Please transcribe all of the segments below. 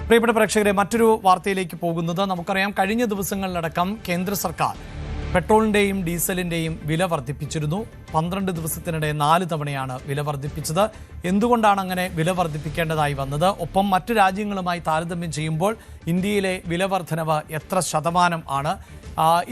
പ്രിയപ്പെട്ട പ്രേക്ഷകരെ, മറ്റൊരു വാർത്തയിലേക്ക് പോകുന്നത് നമുക്കറിയാം. കഴിഞ്ഞ ദിവസങ്ങളിലടക്കം കേന്ദ്ര സർക്കാർ പെട്രോളിന്റെയും ഡീസലിന്റെയും വില വർദ്ധിപ്പിച്ചിരുന്നു. 12 ദിവസത്തിനിടെ 4 തവണയാണ് വില വർദ്ധിപ്പിച്ചത്. എന്തുകൊണ്ടാണ് അങ്ങനെ വില വർദ്ധിപ്പിക്കേണ്ടതായി വന്നത്? ഒപ്പം മറ്റു രാജ്യങ്ങളുമായി താരതമ്യം ചെയ്യുമ്പോൾ ഇന്ത്യയിലെ വില വർധനവ് എത്ര ശതമാനം ആണ്?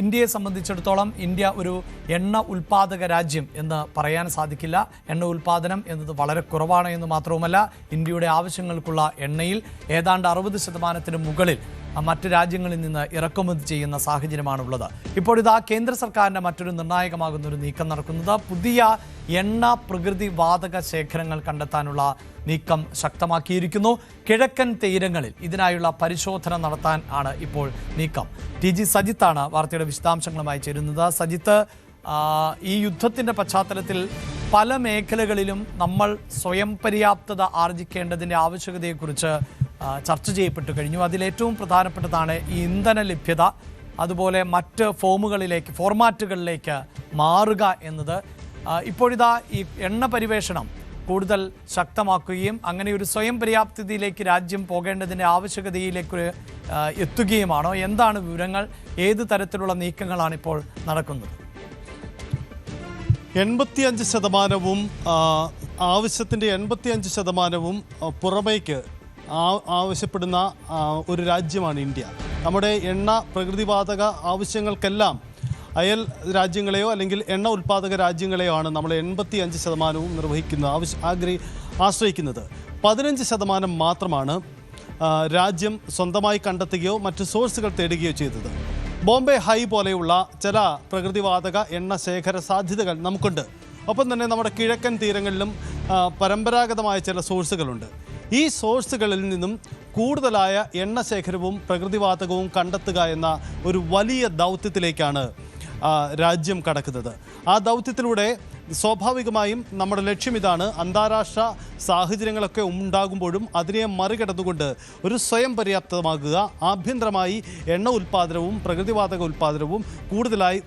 ഇന്ത്യയെ സംബന്ധിച്ചിടത്തോളം ഇന്ത്യ ഒരു എണ്ണ ഉൽപ്പാദക രാജ്യം എന്ന് പറയാൻ സാധിക്കില്ല. എണ്ണ ഉൽപ്പാദനം എന്നത് വളരെ കുറവാണ് എന്ന് മാത്രവുമല്ല, ഇന്ത്യയുടെ ആവശ്യങ്ങൾക്കുള്ള എണ്ണയിൽ ഏതാണ്ട് 60% മുകളിൽ മറ്റ് രാജ്യങ്ങളിൽ നിന്ന് ഇറക്കുമതി ചെയ്യുന്ന സാഹചര്യമാണുള്ളത്. ഇപ്പോഴിതാ കേന്ദ്ര സർക്കാരിൻ്റെ മറ്റൊരു നിർണായകമാകുന്ന ഒരു നീക്കം നടക്കുന്നത്. പുതിയ എണ്ണ പ്രകൃതി വാതക ശേഖരങ്ങൾ കണ്ടെത്താനുള്ള നീക്കം ശക്തമാക്കിയിരിക്കുന്നു. കിഴക്കൻ തീരങ്ങളിൽ ഇതിനായുള്ള പരിശോധന നടത്താൻ ആണ് ഇപ്പോൾ നീക്കം. TG സജിത്താണ് വാർത്തയുടെ വിശദാംശങ്ങളുമായി ചേരുന്നത്. സജിത്ത്, ഈ യുദ്ധത്തിൻ്റെ പശ്ചാത്തലത്തിൽ പല മേഖലകളിലും നമ്മൾ സ്വയം പര്യാപ്തത ആർജിക്കേണ്ടതിൻ്റെ ആവശ്യകതയെക്കുറിച്ച് ചർച്ച ചെയ്യപ്പെട്ടു കഴിഞ്ഞു. അതിലേറ്റവും പ്രധാനപ്പെട്ടതാണ് ഈ ഇന്ധന ലഭ്യത, അതുപോലെ മറ്റ് ഫോർമാറ്റുകളിലേക്ക് മാറുക എന്നത്. ഇപ്പോഴിതാ ഈ എണ്ണ പരിവേഷണം കൂടുതൽ ശക്തമാക്കുകയും അങ്ങനെ ഒരു സ്വയം പര്യാപ്തതയിലേക്ക് രാജ്യം പോകേണ്ടതിൻ്റെ ആവശ്യകതയിലേക്ക് എത്തുകയുമാണോ? എന്താണ് വിവരങ്ങൾ? ഏത് തരത്തിലുള്ള നീക്കങ്ങളാണ് ഇപ്പോൾ നടക്കുന്നത്? 85% ആവശ്യത്തിൻ്റെ 85% പുറമേക്ക് ആവശ്യപ്പെടുന്ന ഒരു രാജ്യമാണ് ഇന്ത്യ. നമ്മുടെ എണ്ണ പ്രകൃതിവാതക ആവശ്യങ്ങൾക്കെല്ലാം അയൽ രാജ്യങ്ങളെയോ അല്ലെങ്കിൽ എണ്ണ ഉൽപ്പാദക രാജ്യങ്ങളെയോ ആണ് നമ്മൾ 85% നിർവഹിക്കുന്നത്, ആശ്രയിക്കുന്നത്. 15% മാത്രമാണ് രാജ്യം സ്വന്തമായി കണ്ടെത്തുകയോ മറ്റ് സോഴ്സുകൾ തേടുകയോ ചെയ്തത്. ബോംബെ ഹൈ പോലെയുള്ള ചില പ്രകൃതിവാതക എണ്ണ ശേഖര സാധ്യതകൾ നമുക്കുണ്ട്. ഒപ്പം തന്നെ നമ്മുടെ കിഴക്കൻ തീരങ്ങളിലും പരമ്പരാഗതമായ ചില സോഴ്സുകളുണ്ട്. ഈ സോഴ്സുകളിൽ നിന്നും കൂടുതലായ എണ്ണ ശേഖരവും പ്രകൃതിവാതകവും കണ്ടെത്തുക എന്ന ഒരു വലിയ ദൗത്യത്തിലേക്കാണ് രാജ്യം കടക്കുന്നത്. ആ ദൗത്യത്തിലൂടെ സ്വാഭാവികമായും നമ്മുടെ ലക്ഷ്യം ഇതാണ്: അന്താരാഷ്ട്ര സാഹചര്യങ്ങളൊക്കെ ഉണ്ടാകുമ്പോഴും അതിനെ മറികടന്നുകൊണ്ട് ഒരു സ്വയം പര്യാപ്തമാകുക, ആഭ്യന്തരമായി എണ്ണ ഉൽപ്പാദനവും പ്രകൃതിവാതക ഉൽപ്പാദനവും കൂടുതലായി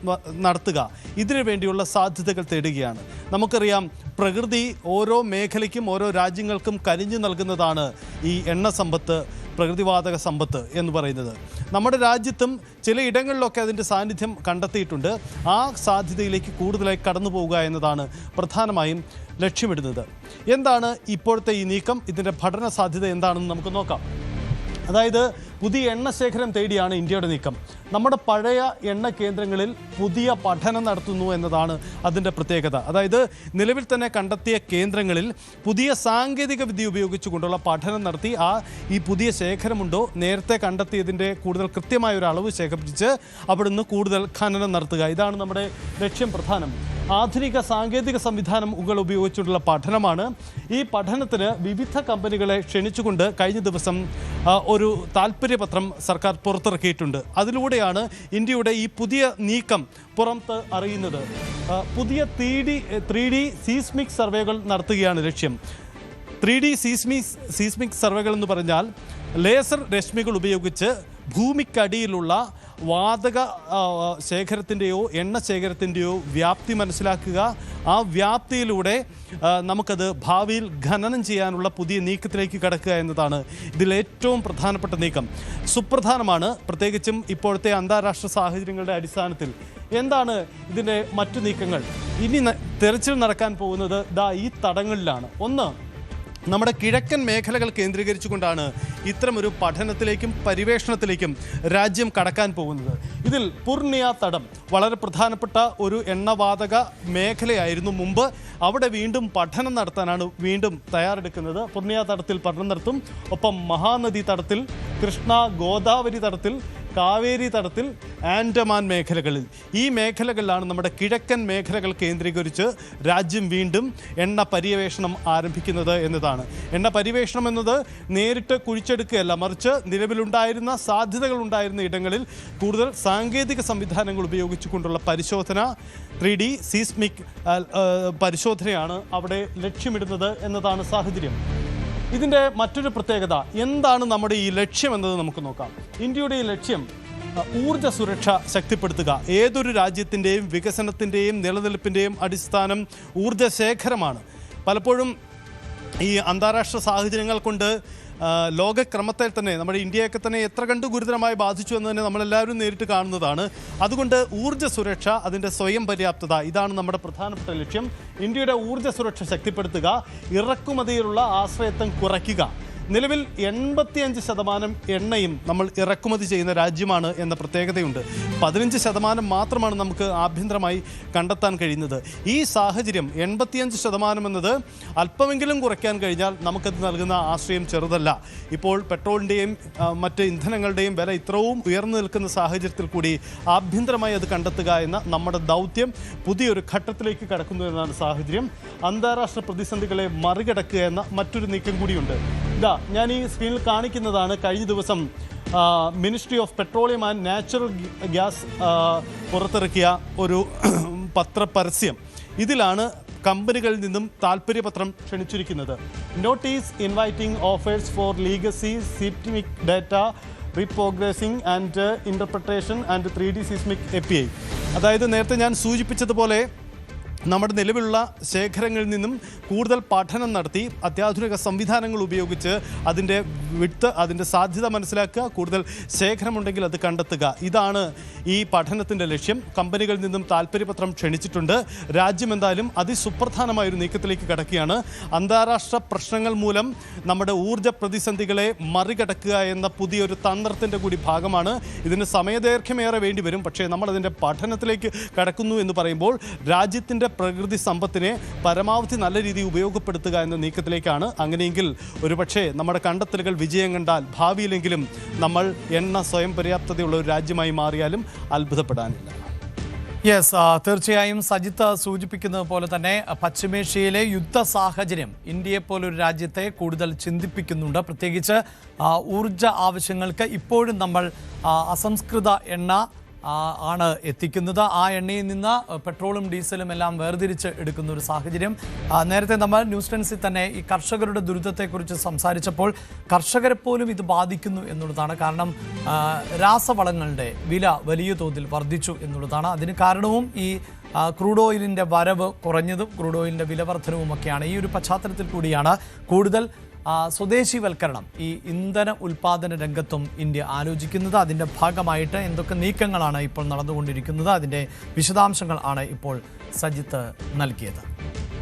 നടത്തുക. ഇതിനു വേണ്ടിയുള്ള സാധ്യതകൾ തേടുകയാണ്. നമുക്കറിയാം, പ്രകൃതി ഓരോ മേഖലയ്ക്കും ഓരോ രാജ്യങ്ങൾക്കും കനിഞ്ഞു നൽകുന്നതാണ് ഈ എണ്ണ സമ്പത്ത്, പ്രകൃതിവാതക സമ്പത്ത് എന്ന് പറയുന്നത്. നമ്മുടെ രാജ്യത്തും ചിലയിടങ്ങളിലൊക്കെ അതിൻ്റെ സാന്നിധ്യം കണ്ടെത്തിയിട്ടുണ്ട്. ആ സാധ്യതയിലേക്ക് കൂടുതലായി കടന്നു പോവുക എന്നതാണ് പ്രധാനമായും ലക്ഷ്യമിടുന്നത്. എന്താണ് ഇപ്പോഴത്തെ ഈ നീക്കം? ഇതിൻ്റെ പഠന സാധ്യത എന്താണെന്ന് നമുക്ക് നോക്കാം. അതായത്, പുതിയ എണ്ണ ശേഖരം തേടിയാണ് ഇന്ത്യയുടെ നീക്കം. നമ്മുടെ പഴയ എണ്ണ കേന്ദ്രങ്ങളിൽ പുതിയ പഠനം നടത്തുന്നു എന്നതാണ് അതിൻ്റെ പ്രത്യേകത. അതായത്, നിലവിൽ തന്നെ കണ്ടെത്തിയ കേന്ദ്രങ്ങളിൽ പുതിയ സാങ്കേതിക വിദ്യ ഉപയോഗിച്ചുകൊണ്ടുള്ള പഠനം നടത്തി ഈ പുതിയ ശേഖരമുണ്ടോ, നേരത്തെ കണ്ടെത്തിയതിൻ്റെ കൂടുതൽ കൃത്യമായ ഒരു അളവ് ശേഖരിച്ച് അവിടുന്ന് കൂടുതൽ ഖനനം നടത്തുക. ഇതാണ് നമ്മുടെ ലക്ഷ്യം. പ്രധാനം ആധുനിക സാങ്കേതിക സംവിധാനങ്ങൾ ഉപയോഗിച്ചുള്ള പഠനമാണ്. ഈ പഠനത്തിന് വിവിധ കമ്പനികളെ ക്ഷണിച്ചുകൊണ്ട് കഴിഞ്ഞ ദിവസം ഒരു താൽപ്പര്യപത്രം സർക്കാർ പുറത്തിറക്കിയിട്ടുണ്ട്. അതിലൂടെയാണ് ഇന്ത്യയുടെ ഈ പുതിയ നീക്കം പുറത്ത് അറിയുന്നത്. പുതിയ 3D സീസ്മിക് സർവേകൾ നടത്തുകയാണ് ലക്ഷ്യം. 3D സീസ്മിക് സർവേകൾ എന്ന് പറഞ്ഞാൽ ലേസർ രശ്മികൾ ഉപയോഗിച്ച് ഭൂമിക്കടിയിലുള്ള വാതക ശേഖരത്തിൻ്റെയോ എണ്ണ ശേഖരത്തിൻ്റെയോ വ്യാപ്തി മനസ്സിലാക്കുക. ആ വ്യാപ്തിയിലൂടെ നമുക്കത് ഭാവിയിൽ ഖനനം ചെയ്യാനുള്ള പുതിയ നീക്കത്തിലേക്ക് കടക്കുക എന്നതാണ് ഇതിലേറ്റവും പ്രധാനപ്പെട്ട നീക്കം. സുപ്രധാനമാണ്, പ്രത്യേകിച്ചും ഇപ്പോഴത്തെ അന്താരാഷ്ട്ര സാഹചര്യങ്ങളുടെ അടിസ്ഥാനത്തിൽ. എന്താണ് ഇതിൻ്റെ മറ്റു നീക്കങ്ങൾ? ഇനി തെരച്ചിൽ നടക്കാൻ പോകുന്നത് ഈ തടങ്ങളിലാണ്. ഒന്ന്, നമ്മുടെ കിഴക്കൻ മേഖലകൾ കേന്ദ്രീകരിച്ചുകൊണ്ടാണ് ഇത്തരമൊരു പഠനത്തിലേക്കും പരിവേഷണത്തിലേക്കും രാജ്യം കടക്കാൻ പോകുന്നത്. ഇതിൽ പൂർണിയ തടം വളരെ പ്രധാനപ്പെട്ട ഒരു എണ്ണവാതക മേഖലയായിരുന്നു മുമ്പ്. അവിടെ വീണ്ടും പഠനം നടത്താനാണ് തയ്യാറെടുക്കുന്നത്. പൂർണിയ തടത്തിൽ പഠനം നടത്തും. ഒപ്പം മഹാനദി തടത്തിൽ, കൃഷ്ണ ഗോദാവരി തടത്തിൽ, കാവേരി തടത്തിൽ, ആൻഡമാൻ മേഖലകളിൽ, ഈ മേഖലകളിലാണ് നമ്മുടെ കിഴക്കൻ മേഖലകൾ കേന്ദ്രീകരിച്ച് രാജ്യം വീണ്ടും എണ്ണ പര്യവേഷണം ആരംഭിക്കുന്നത് എന്നതാണ്. എണ്ണ പര്യവേഷണം എന്നത് നേരിട്ട് കുഴിച്ചെടുക്കുകയല്ല, മറിച്ച് നിലവിലുണ്ടായിരുന്ന സാധ്യതകൾ ഉണ്ടായിരുന്ന ഇടങ്ങളിൽ കൂടുതൽ സാങ്കേതിക സംവിധാനങ്ങൾ ഉപയോഗിച്ചുകൊണ്ടുള്ള പരിശോധന, 3D സീസ്മിക് പരിശോധനയാണ് അവിടെ ലക്ഷ്യമിടുന്നത് എന്നതാണ് സാഹചര്യം. ഇതിൻ്റെ മറ്റൊരു പ്രത്യേകത എന്താണ്? നമ്മുടെ ഈ ലക്ഷ്യം എന്നത് നമുക്ക് നോക്കാം. ഇന്ത്യയുടെ ഈ ലക്ഷ്യം ഊർജ്ജ സുരക്ഷ ശക്തിപ്പെടുത്തുക. ഏതൊരു രാജ്യത്തിൻ്റെയും വികസനത്തിൻ്റെയും നിലനിൽപ്പിൻ്റെയും അടിസ്ഥാനം ഊർജ്ജ ശേഖരമാണ്. പലപ്പോഴും ഈ അന്താരാഷ്ട്ര സാഹചര്യങ്ങൾ കൊണ്ട് ലോകക്രമത്തെ തന്നെ നമ്മുടെ ഇന്ത്യയൊക്കെ തന്നെ എത്ര കണ്ട് ഗുരുതരമായി ബാധിച്ചു എന്ന് തന്നെ നമ്മളെല്ലാവരും നേരിട്ട് കാണുന്നതാണ്. അതുകൊണ്ട് ഊർജ്ജ സുരക്ഷ, അതിൻ്റെ സ്വയം പര്യാപ്തത, ഇതാണ് നമ്മുടെ പ്രധാനപ്പെട്ട ലക്ഷ്യം. ഇന്ത്യയുടെ ഊർജ്ജ സുരക്ഷ ശക്തിപ്പെടുത്തുക, ഇറക്കുമതിയിലുള്ള ആശ്രയത്വം കുറയ്ക്കുക. നിലവിൽ 85% എണ്ണയും നമ്മൾ ഇറക്കുമതി ചെയ്യുന്ന രാജ്യമാണ് എന്ന പ്രത്യേകതയുണ്ട്. 15% മാത്രമാണ് നമുക്ക് ആഭ്യന്തരമായി കണ്ടെത്താൻ കഴിയുന്നത്. ഈ സാഹചര്യം 85% എന്നത് അല്പമെങ്കിലും കുറയ്ക്കാൻ കഴിഞ്ഞാൽ നമുക്കത് നൽകുന്ന ആശ്രയം ചെറുതല്ല. ഇപ്പോൾ പെട്രോളിൻ്റെയും മറ്റ് ഇന്ധനങ്ങളുടെയും വില ഇത്രയും ഉയർന്നു നിൽക്കുന്ന സാഹചര്യത്തിൽ കൂടി ആഭ്യന്തരമായി അത് കണ്ടെത്തുക എന്ന നമ്മുടെ ദൗത്യം പുതിയൊരു ഘട്ടത്തിലേക്ക് കടക്കുന്നു എന്നാണ് സാഹചര്യം. അന്താരാഷ്ട്ര പ്രതിസന്ധികളെ മറികടക്കുക എന്ന മറ്റൊരു നീക്കം കൂടിയുണ്ട്. ഇതാ ഞാൻ ഈ സ്ക്രീനിൽ കാണിക്കുന്നതാണ് കഴിഞ്ഞ ദിവസം ministry of petroleum and natural gas പുറത്തിറക്കിയ ഒരു പത്രപരസ്യം. ഇതിലാണ് കമ്പനികളിൽ നിന്നും താൽപ്പര്യപത്രം ക്ഷണിച്ചിരിക്കുന്നത്. Notice inviting offers for legacy seismic data reprocessing and interpretation and 3D seismic API. അതായത് നേരത്തെ ഞാൻ സൂചിപ്പിച്ചതുപോലെ നമ്മുടെ നിലവിലുള്ള ശേഖരങ്ങളിൽ നിന്നും കൂടുതൽ പഠനം നടത്തി അത്യാധുനിക സംവിധാനങ്ങൾ ഉപയോഗിച്ച് അതിൻ്റെ അതിൻ്റെ സാധ്യത മനസ്സിലാക്കുക, കൂടുതൽ ശേഖരമുണ്ടെങ്കിൽ അത് കണ്ടെത്തുക. ഇതാണ് ഈ പഠനത്തിൻ്റെ ലക്ഷ്യം. കമ്പനികളിൽ നിന്നും താൽപ്പര്യപത്രം ക്ഷണിച്ചിട്ടുണ്ട്. രാജ്യം എന്തായാലും അതിസുപ്രധാനമായൊരു നീക്കത്തിലേക്ക് കടക്കുകയാണ്. അന്താരാഷ്ട്ര പ്രശ്നങ്ങൾ മൂലം നമ്മുടെ ഊർജ്ജ പ്രതിസന്ധികളെ മറികടക്കുക എന്ന പുതിയൊരു തന്ത്രത്തിൻ്റെ കൂടി ഭാഗമാണ്. ഇതിന് സമയദൈർഘ്യമേറെ വേണ്ടി വരും. പക്ഷേ നമ്മളതിൻ്റെ പഠനത്തിലേക്ക് കടക്കുന്നു എന്ന് പറയുമ്പോൾ രാജ്യത്തിൻ്റെ പ്രകൃതി സമ്പത്തിനെ പരമാവധി നല്ല രീതിയിൽ ഉപയോഗപ്പെടുത്തുക എന്ന നീക്കത്തിലേക്കാണ്. അങ്ങനെയെങ്കിൽ ഒരുപക്ഷെ നമ്മുടെ കണ്ടെത്തലുകൾ വിജയം കണ്ടാൽ ഭാവിയിലെങ്കിലും നമ്മൾ എണ്ണ സ്വയം പര്യാപ്തതയുള്ള ഒരു രാജ്യമായി മാറിയാലും അത്ഭുതപ്പെടാനില്ല. യെസ്, തീർച്ചയായും സജിത്ത് സൂചിപ്പിക്കുന്നത് പോലെ തന്നെ പശ്ചിമേഷ്യയിലെ യുദ്ധ സാഹചര്യം ഇന്ത്യയെപ്പോലൊരു രാജ്യത്തെ കൂടുതൽ ചിന്തിപ്പിക്കുന്നുണ്ട്. പ്രത്യേകിച്ച് ഊർജ ആവശ്യങ്ങൾക്ക് ഇപ്പോഴും നമ്മൾ അസംസ്കൃത എണ്ണ ആണ് എത്തിക്കുന്നത്. ആ എണ്ണയിൽ നിന്ന് പെട്രോളും ഡീസലും എല്ലാം വേർതിരിച്ച് എടുക്കുന്ന ഒരു സാഹചര്യം. നേരത്തെ നമ്മൾ ന്യൂസ് ടെൻസിൽ തന്നെ ഈ കർഷകരുടെ ദുരിതത്തെക്കുറിച്ച് സംസാരിച്ചപ്പോൾ കർഷകരെ പോലും ഇത് ബാധിക്കുന്നു എന്നുള്ളതാണ്. കാരണം രാസവളങ്ങളുടെ വില വലിയ തോതിൽ വർദ്ധിച്ചു എന്നുള്ളതാണ്. അതിന് കാരണവും ഈ ക്രൂഡ് ഓയിലിൻ്റെ വരവ് കുറഞ്ഞതും ക്രൂഡ് ഓയിലിൻ്റെ വില വർധനവുമൊക്കെയാണ്. ഈ ഒരു പശ്ചാത്തലത്തിൽ കൂടിയാണ് കൂടുതൽ സ്വദേശിവൽക്കരണം ഈ ഇന്ധന ഉൽപ്പാദന രംഗത്തും ഇന്ത്യ ആലോചിക്കുന്നത്. അതിൻ്റെ ഭാഗമായിട്ട് എന്തൊക്കെ നീക്കങ്ങളാണ് ഇപ്പോൾ നടന്നുകൊണ്ടിരിക്കുന്നത്, അതിൻ്റെ വിശദാംശങ്ങൾ ആണ് ഇപ്പോൾ സജിത്ത് നൽകിയത്.